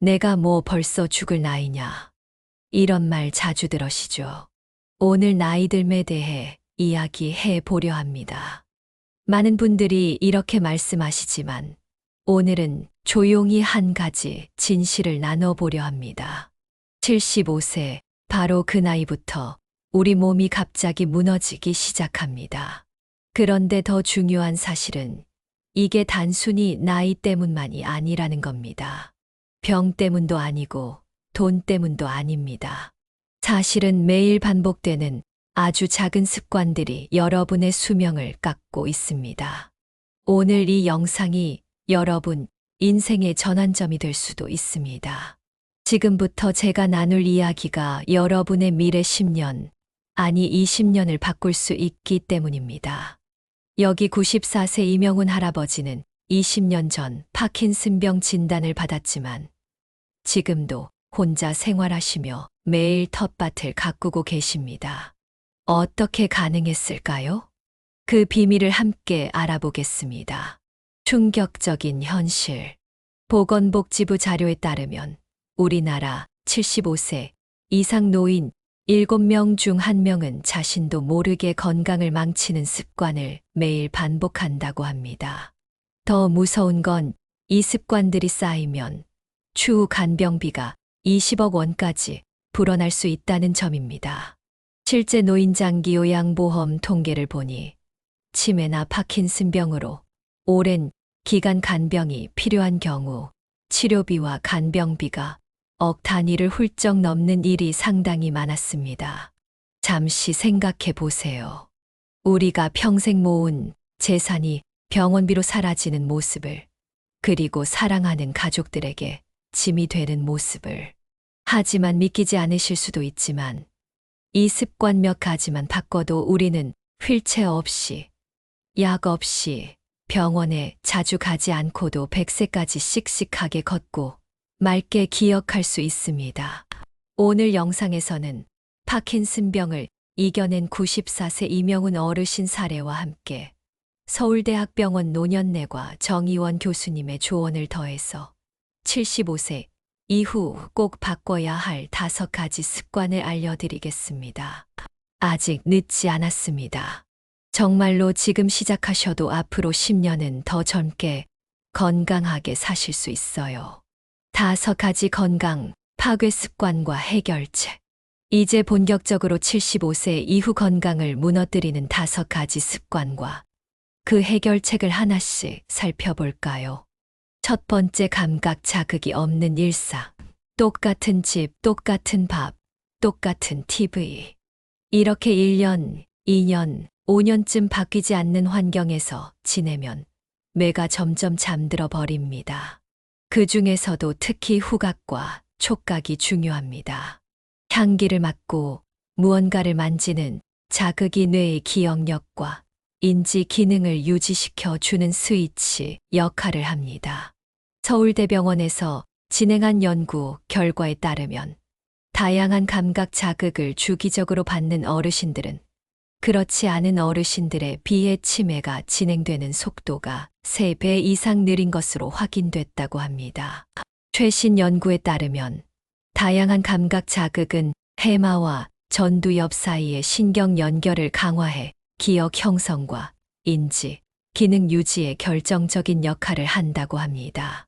내가 뭐 벌써 죽을 나이냐. 이런 말 자주 들으시죠. 오늘 나이듦에 대해 이야기해 보려 합니다. 많은 분들이 이렇게 말씀하시지만 오늘은 조용히 한 가지 진실을 나눠보려 합니다. 75세, 바로 그 나이부터 우리 몸이 갑자기 무너지기 시작합니다. 그런데 더 중요한 사실은 이게 단순히 나이 때문만이 아니라는 겁니다. 병 때문도 아니고 돈 때문도 아닙니다. 사실은 매일 반복되는 아주 작은 습관들이 여러분의 수명을 깎고 있습니다. 오늘 이 영상이 여러분 인생의 전환점이 될 수도 있습니다. 지금부터 제가 나눌 이야기가 여러분의 미래 10년, 아니 20년을 바꿀 수 있기 때문입니다. 여기 94세 이명훈 할아버지는 20년 전 파킨슨병 진단을 받았지만 지금도 혼자 생활하시며 매일 텃밭을 가꾸고 계십니다. 어떻게 가능했을까요? 그 비밀을 함께 알아보겠습니다. 충격적인 현실. 보건복지부 자료에 따르면 우리나라 75세 이상 노인 7명 중 1명은 자신도 모르게 건강을 망치는 습관을 매일 반복한다고 합니다. 더 무서운 건 이 습관들이 쌓이면 추후 간병비가 20억 원까지 불어날 수 있다는 점입니다. 실제 노인장기 요양보험 통계를 보니 치매나 파킨슨병으로 오랜 기간 간병이 필요한 경우 치료비와 간병비가 억 단위를 훌쩍 넘는 일이 상당히 많았습니다. 잠시 생각해 보세요. 우리가 평생 모은 재산이 병원비로 사라지는 모습을, 그리고 사랑하는 가족들에게 짐이 되는 모습을. 하지만 믿기지 않으실 수도 있지만 이 습관 몇 가지만 바꿔도 우리는 휠체어 없이, 약 없이, 병원에 자주 가지 않고도 100세까지 씩씩하게 걷고 맑게 기억할 수 있습니다. 오늘 영상에서는 파킨슨병을 이겨낸 94세 이명훈 어르신 사례와 함께 서울대학병원 노년내과 정의원 교수님의 조언을 더해서 75세 이후 꼭 바꿔야 할 5가지 습관을 알려드리겠습니다. 아직 늦지 않았습니다. 정말로 지금 시작하셔도 앞으로 10년은 더 젊게 건강하게 사실 수 있어요. 5가지 건강 파괴 습관과 해결책. 이제 본격적으로 75세 이후 건강을 무너뜨리는 5가지 습관과 그 해결책을 하나씩 살펴볼까요? 첫 번째, 감각 자극이 없는 일상. 똑같은 집, 똑같은 밥, 똑같은 TV. 이렇게 1년, 2년, 5년쯤 바뀌지 않는 환경에서 지내면 뇌가 점점 잠들어 버립니다. 그 중에서도 특히 후각과 촉각이 중요합니다. 향기를 맡고 무언가를 만지는 자극이 뇌의 기억력과 인지 기능을 유지시켜 주는 스위치 역할을 합니다. 서울대병원에서 진행한 연구 결과에 따르면 다양한 감각 자극을 주기적으로 받는 어르신들은 그렇지 않은 어르신들에 비해 치매가 진행되는 속도가 3배 이상 느린 것으로 확인됐다고 합니다. 최신 연구에 따르면 다양한 감각 자극은 해마와 전두엽 사이의 신경 연결을 강화해 기억 형성과 인지, 기능 유지에 결정적인 역할을 한다고 합니다.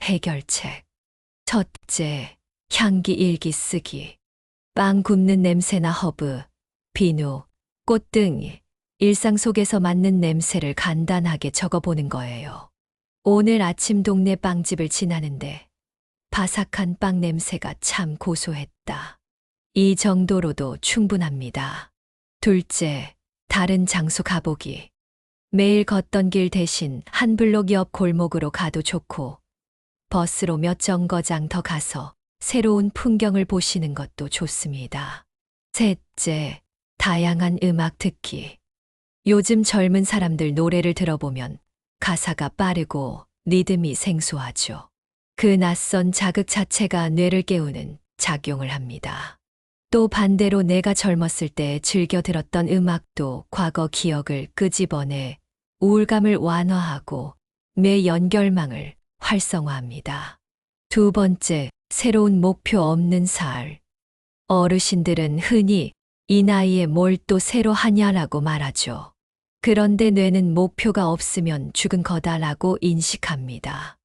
해결책. 첫째, 향기 일기 쓰기. 빵 굽는 냄새나 허브, 비누, 꽃 등 일상 속에서 맡는 냄새를 간단하게 적어보는 거예요. 오늘 아침 동네 빵집을 지나는데 바삭한 빵 냄새가 참 고소했다. 이 정도로도 충분합니다. 둘째, 다른 장소 가보기. 매일 걷던 길 대신 한 블록 옆 골목으로 가도 좋고 버스로 몇 정거장 더 가서 새로운 풍경을 보시는 것도 좋습니다. 셋째, 다양한 음악 듣기. 요즘 젊은 사람들 노래를 들어보면 가사가 빠르고 리듬이 생소하죠. 그 낯선 자극 자체가 뇌를 깨우는 작용을 합니다. 또 반대로 내가 젊었을 때 즐겨 들었던 음악도 과거 기억을 끄집어내 우울감을 완화하고 뇌 연결망을 활성화합니다. 두 번째, 새로운 목표 없는 살. 어르신들은 흔히 이 나이에 뭘 또 새로 하냐라고 말하죠. 그런데 뇌는 목표가 없으면 죽은 거다라고 인식합니다.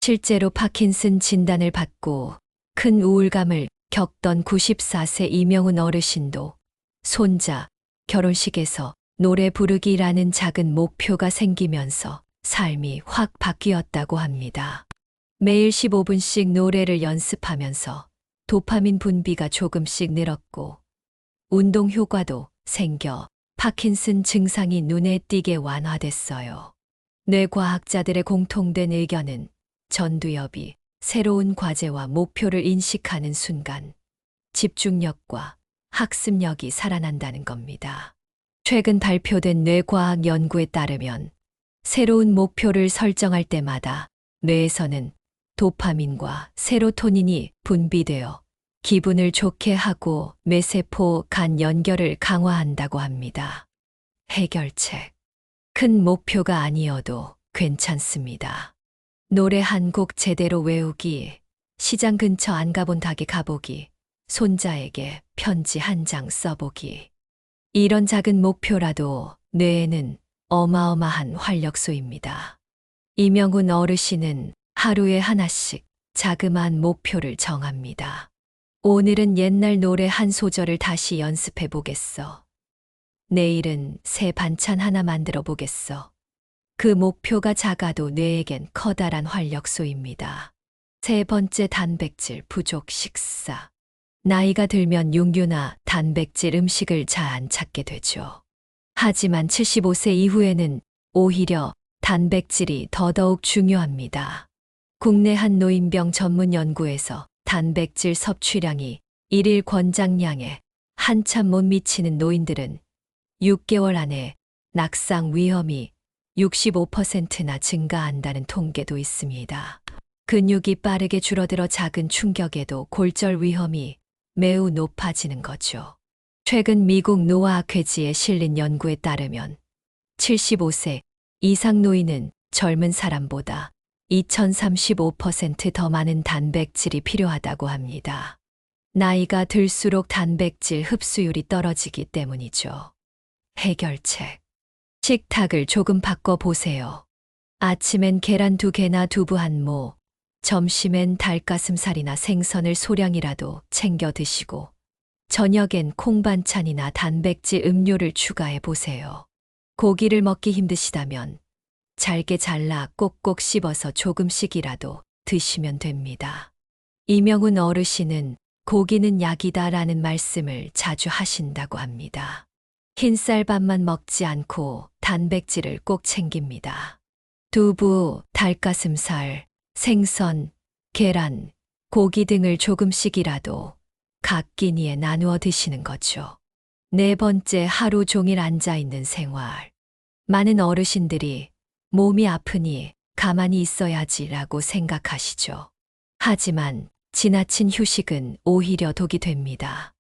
실제로 파킨슨 진단을 받고 큰 우울감을 겪던 94세 이명훈 어르신도 손자 결혼식에서 노래 부르기라는 작은 목표가 생기면서 삶이 확 바뀌었다고 합니다. 매일 15분씩 노래를 연습하면서 도파민 분비가 조금씩 늘었고 운동 효과도 생겨 파킨슨 증상이 눈에 띄게 완화됐어요. 뇌과학자들의 공통된 의견은 전두엽이 새로운 과제와 목표를 인식하는 순간 집중력과 학습력이 살아난다는 겁니다. 최근 발표된 뇌과학 연구에 따르면 새로운 목표를 설정할 때마다 뇌에서는 도파민과 세로토닌이 분비되어 기분을 좋게 하고 뇌세포 간 연결을 강화한다고 합니다. 해결책. 큰 목표가 아니어도 괜찮습니다. 노래 한 곡 제대로 외우기, 시장 근처 안 가본 가게 가보기, 손자에게 편지 한 장 써보기. 이런 작은 목표라도 뇌에는 어마어마한 활력소입니다. 이명훈 어르신은 하루에 하나씩 자그마한 목표를 정합니다. 오늘은 옛날 노래 한 소절을 다시 연습해 보겠어. 내일은 새 반찬 하나 만들어 보겠어. 그 목표가 작아도 뇌에겐 커다란 활력소입니다. 세 번째, 단백질 부족 식사. 나이가 들면 육류나 단백질 음식을 잘 안 찾게 되죠. 하지만 75세 이후에는 오히려 단백질이 더더욱 중요합니다. 국내 한 노인병 전문 연구에서 단백질 섭취량이 일일 권장량에 한참 못 미치는 노인들은 6개월 안에 낙상 위험이 65%나 증가한다는 통계도 있습니다. 근육이 빠르게 줄어들어 작은 충격에도 골절 위험이 매우 높아지는 거죠. 최근 미국 노아학회지에 실린 연구에 따르면 75세 이상 노인은 젊은 사람보다 2035% 더 많은 단백질이 필요하다고 합니다. 나이가 들수록 단백질 흡수율이 떨어지기 때문이죠. 해결책. 식탁을 조금 바꿔보세요. 아침엔 계란 2개나 두부 한 모, 점심엔 닭가슴살이나 생선을 소량이라도 챙겨 드시고, 저녁엔 콩반찬이나 단백질 음료를 추가해 보세요. 고기를 먹기 힘드시다면 잘게 잘라 꼭꼭 씹어서 조금씩이라도 드시면 됩니다. 이명훈 어르신은 고기는 약이다라는 말씀을 자주 하신다고 합니다. 흰쌀밥만 먹지 않고 단백질을 꼭 챙깁니다. 두부, 닭가슴살, 생선, 계란, 고기 등을 조금씩이라도 각 끼니에 나누어 드시는 거죠. 네 번째, 하루 종일 앉아있는 생활. 많은 어르신들이 몸이 아프니 가만히 있어야지라고 생각하시죠. 하지만 지나친 휴식은 오히려 독이 됩니다.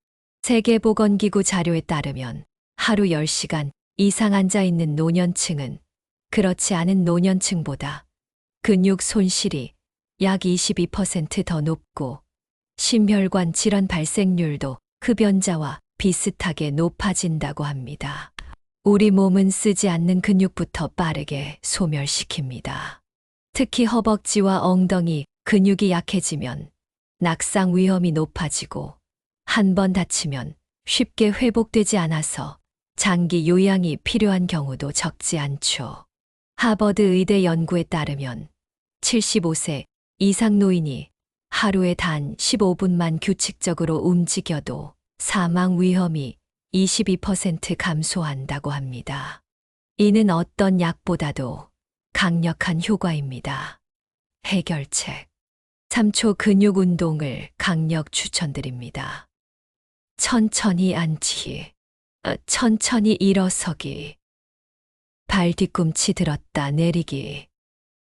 세계보건기구 자료에 따르면 하루 10시간 이상 앉아있는 노년층은 그렇지 않은 노년층보다 근육 손실이 약 22% 더 높고 심혈관 질환 발생률도 흡연자와 비슷하게 높아진다고 합니다. 우리 몸은 쓰지 않는 근육부터 빠르게 소멸시킵니다. 특히 허벅지와 엉덩이 근육이 약해지면 낙상 위험이 높아지고 한 번 다치면 쉽게 회복되지 않아서 장기 요양이 필요한 경우도 적지 않죠. 하버드 의대 연구에 따르면 75세 이상 노인이 하루에 단 15분만 규칙적으로 움직여도 사망 위험이 22% 감소한다고 합니다. 이는 어떤 약보다도 강력한 효과입니다. 해결책. 3초 근육 운동을 강력 추천드립니다. 천천히 앉기, 천천히 일어서기, 발 뒤꿈치 들었다 내리기.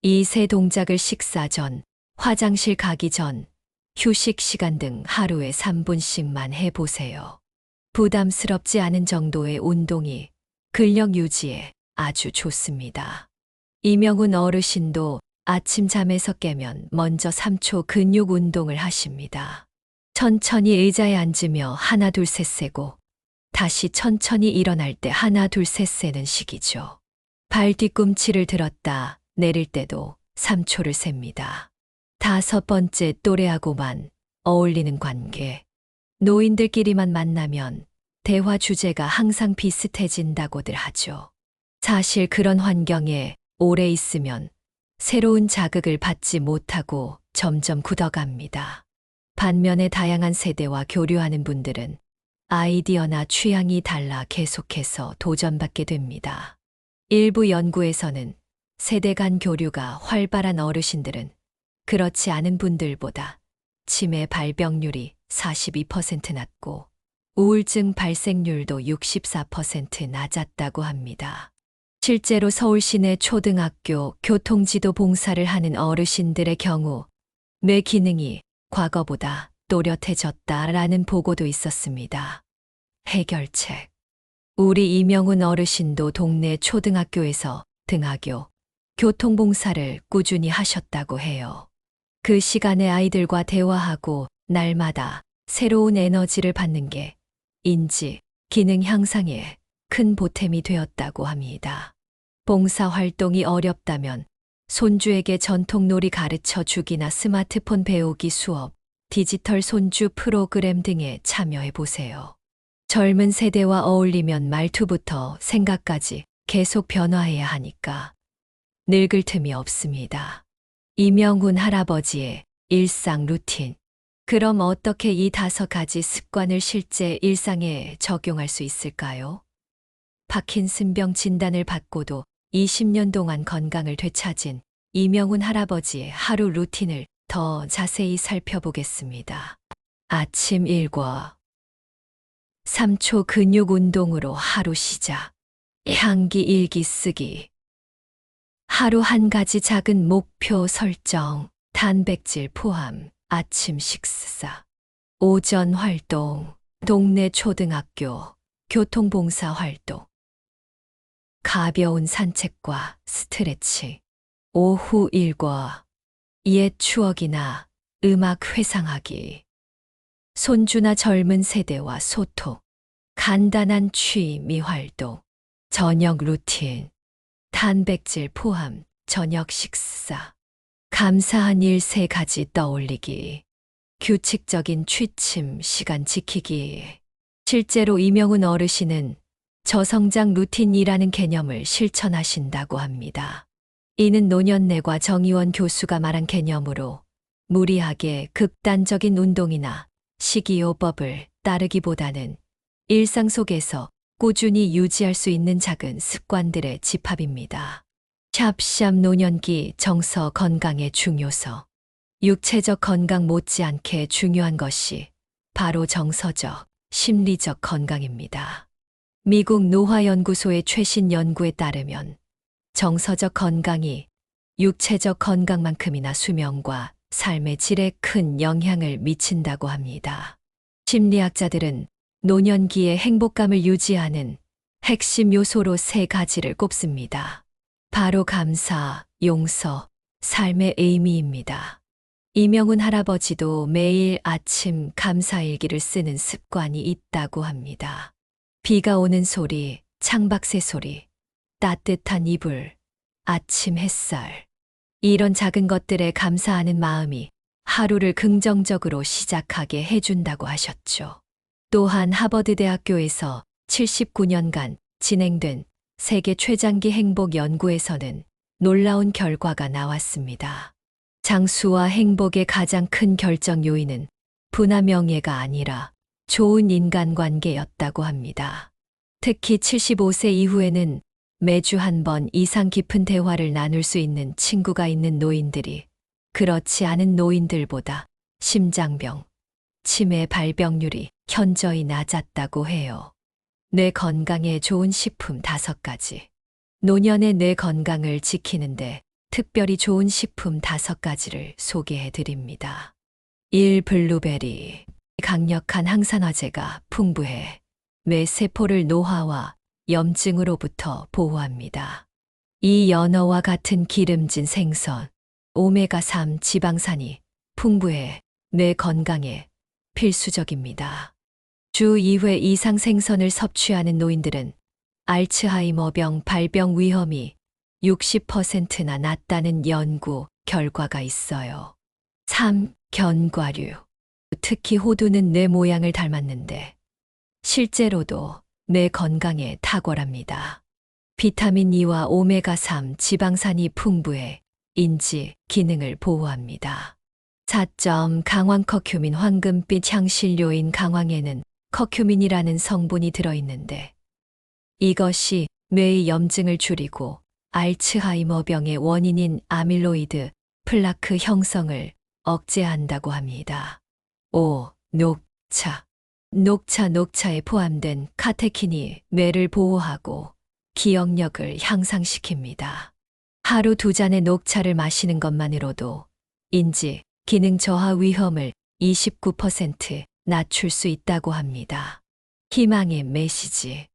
이 세 동작을 식사 전, 화장실 가기 전, 휴식 시간 등 하루에 3분씩만 해보세요. 부담스럽지 않은 정도의 운동이 근력 유지에 아주 좋습니다. 이명훈 어르신도 아침 잠에서 깨면 먼저 3초 근육 운동을 하십니다. 천천히 의자에 앉으며 하나 둘 셋 세고 다시 천천히 일어날 때 하나 둘 셋 세는 식이죠. 발 뒤꿈치를 들었다 내릴 때도 3초를 셉니다. 5번째, 또래하고만 어울리는 관계. 노인들끼리만 만나면 대화 주제가 항상 비슷해진다고들 하죠. 사실 그런 환경에 오래 있으면 새로운 자극을 받지 못하고 점점 굳어갑니다. 반면에 다양한 세대와 교류하는 분들은 아이디어나 취향이 달라 계속해서 도전받게 됩니다. 일부 연구에서는 세대 간 교류가 활발한 어르신들은 그렇지 않은 분들보다 치매 발병률이 42% 낮고 우울증 발생률도 64% 낮았다고 합니다. 실제로 서울 시내 초등학교 교통지도 봉사를 하는 어르신들의 경우 뇌 기능이 과거보다 또렷해졌다라는 보고도 있었습니다. 해결책. 우리 이명훈 어르신도 동네 초등학교에서 등하교, 교통봉사를 꾸준히 하셨다고 해요. 그 시간에 아이들과 대화하고 날마다 새로운 에너지를 받는 게 인지, 기능 향상에 큰 보탬이 되었다고 합니다. 봉사 활동이 어렵다면 손주에게 전통놀이 가르쳐 주기나 스마트폰 배우기 수업, 디지털 손주 프로그램 등에 참여해 보세요. 젊은 세대와 어울리면 말투부터 생각까지 계속 변화해야 하니까 늙을 틈이 없습니다. 이명훈 할아버지의 일상 루틴. 그럼 어떻게 이 5가지 습관을 실제 일상에 적용할 수 있을까요? 파킨슨병 진단을 받고도 20년 동안 건강을 되찾은 이명훈 할아버지의 하루 루틴을 더 자세히 살펴보겠습니다. 아침 일과 3초 근육 운동으로 하루 시작. 향기 일기 쓰기. 하루 한 가지 작은 목표 설정. 단백질 포함. 아침 식사. 오전 활동. 동네 초등학교. 교통봉사 활동. 가벼운 산책과 스트레칭. 오후 일과. 옛 추억이나 음악 회상하기. 손주나 젊은 세대와 소통. 간단한 취미 활동. 저녁 루틴. 단백질 포함 저녁 식사. 감사한 일 3가지 떠올리기. 규칙적인 취침 시간 지키기. 실제로 이명훈 어르신은 저성장 루틴이라는 개념을 실천하신다고 합니다. 이는 노년내과 정의원 교수가 말한 개념으로 무리하게 극단적인 운동이나 식이요법을 따르기보다는 일상 속에서 꾸준히 유지할 수 있는 작은 습관들의 집합입니다. 샵샵 노년기 정서 건강의 중요성. 육체적 건강 못지않게 중요한 것이 바로 정서적, 심리적 건강입니다. 미국 노화연구소의 최신 연구에 따르면 정서적 건강이 육체적 건강만큼이나 수명과 삶의 질에 큰 영향을 미친다고 합니다. 심리학자들은 노년기의 행복감을 유지하는 핵심 요소로 3가지를 꼽습니다. 바로 감사, 용서, 삶의 의미입니다. 이명훈 할아버지도 매일 아침 감사일기를 쓰는 습관이 있다고 합니다. 비가 오는 소리, 창밖새 소리, 따뜻한 이불, 아침 햇살. 이런 작은 것들에 감사하는 마음이 하루를 긍정적으로 시작하게 해준다고 하셨죠. 또한 하버드대학교에서 79년간 진행된 세계 최장기 행복 연구에서는 놀라운 결과가 나왔습니다. 장수와 행복의 가장 큰 결정 요인은 부나 명예가 아니라 좋은 인간관계였다고 합니다. 특히 75세 이후에는 매주 한 번 이상 깊은 대화를 나눌 수 있는 친구가 있는 노인들이 그렇지 않은 노인들보다 심장병, 치매 발병률이 현저히 낮았다고 해요. 뇌 건강에 좋은 식품 5가지. 노년의 뇌 건강을 지키는데 특별히 좋은 식품 5가지를 소개해 드립니다. 1. 블루베리. 강력한 항산화제가 풍부해 뇌 세포를 노화와 염증으로부터 보호합니다. 2. 연어와 같은 기름진 생선. 오메가3 지방산이 풍부해 뇌 건강에 필수적입니다. 주 2회 이상 생선을 섭취하는 노인들은 알츠하이머병 발병 위험이 60%나 낮다는 연구 결과가 있어요. 3. 견과류. 특히 호두는 뇌 모양을 닮았는데 실제로도 뇌 건강에 탁월합니다. 비타민 E와 오메가3 지방산이 풍부해 인지 기능을 보호합니다. 4점 강황 커큐민 황금빛 향신료인 강황에는 커큐민이라는 성분이 들어있는데 이것이 뇌의 염증을 줄이고 알츠하이머병의 원인인 아밀로이드 플라크 형성을 억제한다고 합니다. 5. 녹차. 녹차에 포함된 카테킨이 뇌를 보호하고 기억력을 향상시킵니다. 하루 2잔의 녹차를 마시는 것만으로도 인지, 기능 저하 위험을 29% 낮출 수 있다고 합니다. 희망의 메시지.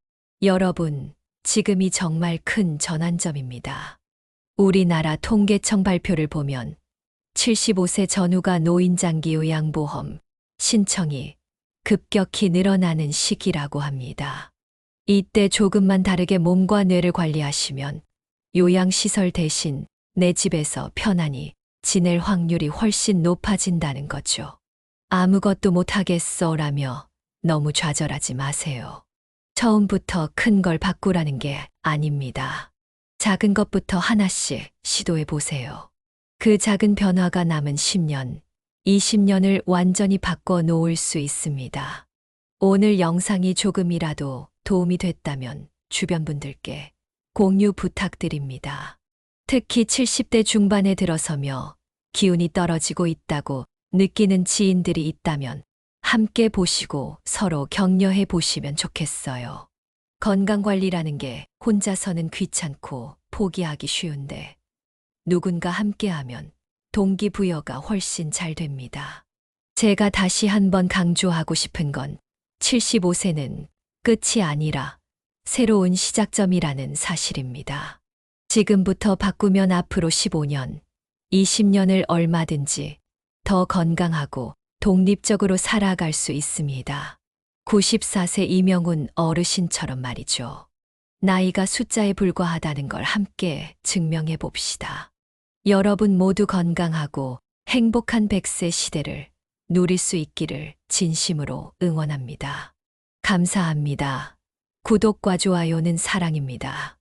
여러분, 지금이 정말 큰 전환점입니다. 우리나라 통계청 발표를 보면 75세 전후가 노인장기 요양보험 신청이 급격히 늘어나는 시기라고 합니다. 이때 조금만 다르게 몸과 뇌를 관리하시면 요양시설 대신 내 집에서 편안히 지낼 확률이 훨씬 높아진다는 거죠. 아무것도 못하겠어라며 너무 좌절하지 마세요. 처음부터 큰 걸 바꾸라는 게 아닙니다. 작은 것부터 하나씩 시도해 보세요. 그 작은 변화가 남은 10년, 20년을 완전히 바꿔 놓을 수 있습니다. 오늘 영상이 조금이라도 도움이 됐다면 주변 분들께 공유 부탁드립니다. 특히 70대 중반에 들어서며 기운이 떨어지고 있다고 느끼는 지인들이 있다면 함께 보시고 서로 격려해 보시면 좋겠어요. 건강관리라는 게 혼자서는 귀찮고 포기하기 쉬운데 누군가 함께하면 동기부여가 훨씬 잘 됩니다. 제가 다시 한번 강조하고 싶은 건 75세는 끝이 아니라 새로운 시작점이라는 사실입니다. 지금부터 바꾸면 앞으로 15년, 20년을 얼마든지 더 건강하고 독립적으로 살아갈 수 있습니다. 94세 이명훈 어르신처럼 말이죠. 나이가 숫자에 불과하다는 걸 함께 증명해 봅시다. 여러분 모두 건강하고 행복한 100세 시대를 누릴 수 있기를 진심으로 응원합니다. 감사합니다. 구독과 좋아요는 사랑입니다.